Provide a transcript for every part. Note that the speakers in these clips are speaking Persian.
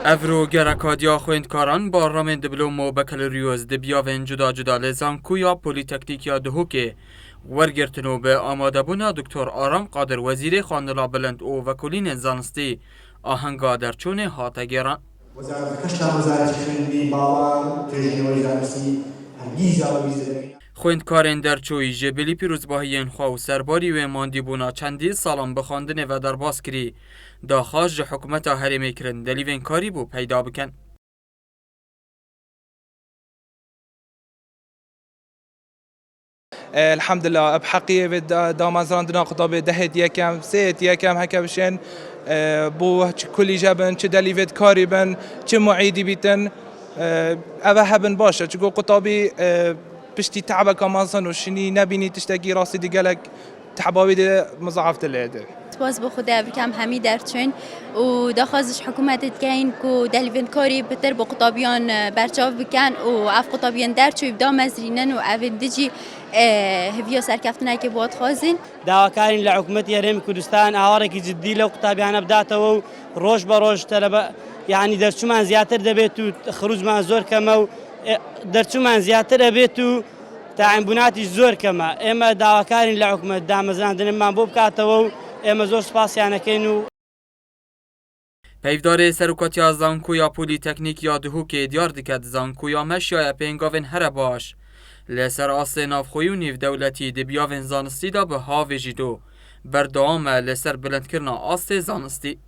افرو گرکادیا خویندکاران با رامن دیپلم و بکالریوس دبیاون جدا جدا لزانکویا پلیتکنیکیا دهوکه ورگرتنو به آماده بونا دکتر آرام قادر وزیر خاندلا بلند او وکولین زانستی آهنگا در چون هاته گران وزارت کشتن وزارت خویندی باوان تجنوی زانستی هرگیزا و بیزدگی خویندکارین در چوی جبلی پیروزباهیین خواو سرباری و ماندی بونا چندی سالان بخواندن و در باز کری داخاج حکومت هرمی کرن دلیوین کاری بو پیدا بکن. الحمد لله بحقي دامازراندنا خطاب دهت يكم سيت يكم هكا بشين بو كل جبن چه دليفت كاري بن چه معيدي بيتن اوه هبن باشه چگو قطابي پشتی تعبه کامانسان و شنی نبینی تشتگی راستی دیگلک تعباوی ده مضاعفت لیده سپاس به خدا بکم همی درچون و داخازش حکومتت کین کو دلوین کاری بتر با قطابیان برچاو بکن و اف قطابیان درچوی بدا مزرینن و اوین دجی هفیا سرکفتنه که بود خوازین داواکارین لحکومت یارم کردستان آوارکی جدی لو قطابیان بداته و روش بروش طلب يعني درچو من زیاتر دبیتو خروج من زور کم و درچو من زیاتر دبیتو تعیینبوناتی زور کم اما داواکارین لحکومت دامزراندن من بوب کاتو اما زور سپاسیانه کینو پیفدار سرکاتیا زانکویا پولیتکنیک یا دهوکه دیار دکد زانکویا مشیا پینگاون هر باش لسر آسه نافخوی و نیو دولتی دبیاون زانستی دا به هاوی جیدو بردام لسر بلند کرنا آسه زانستی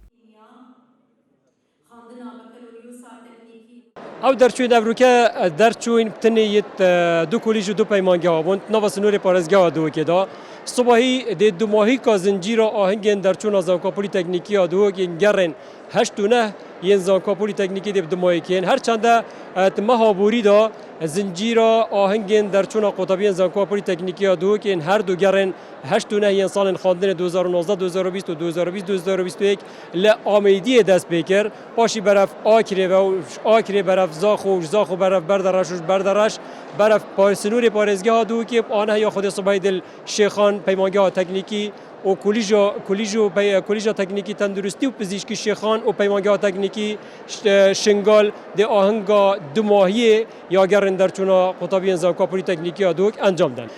او درچوین افروکه درچوین تنیت دو کلیج و دو پیمانگاه بوند نواس نور پارزگاه دو که دا صبحی د دو ماهی کا زنجیر آهنگن درچون از زانکا پلیتکنیکی دو که گرن هشت و نه ین زانکا پلیتکنیکی د دو ماهی کن هر چند مهابوری دا زنجیر آهنگن درچون قطبی زانکا پلیتکنیکی دو که هر دو گرن هشت و نه ین سال خواندن 2019 2020 و 2020 2021 ل آمیدی دست بکر پاشی برف آکری برف زاخو برف بردرش برف پارسنور پارزگاه دو که آنها یا خود صبح دل شیخان پیمانگاه تکنیکی و کلیجا تکنیکی تندرستی و پزشکی شیخان و پیمانگاه تکنیکی شنگال ده آهنگا دو ماهی یا گرن درچونا قطابیان زانکا پلیتکنیکی دوک انجام دن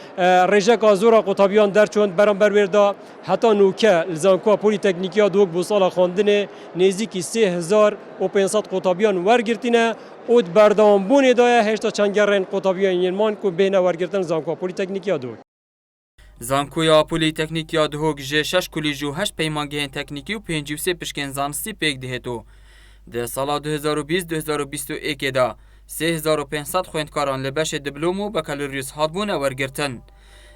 رژک آزورا قطابیان درچون برانبر وردا حتی نوکه زانکا پلیتکنیکی دوک بو سال خواندن نزدیکی 3500 قطابیان ورگرتینه اود بردام بونه دایه هشتا چند گرن قطابیان یلمان کو بین ورگرتن زانکا پلیتکنیکی دوک زانکویا پولیتکنیک یا دهوک جه 6 کلیج و 8 پیمانگه تکنیکی و 53 پشکن زانستی پیک دهتو. ده سال 2020-2021 دا 3500 خویندکاران لبش دیپلم و بکالریوس هاتبون ورگرتن.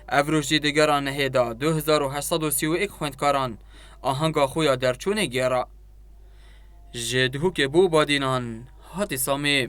افروشی دیگران نهیدا 2831 خویندکاران آهنگا خویا درچونه گیرا. جه دهوک بو بادینان هاتی سامی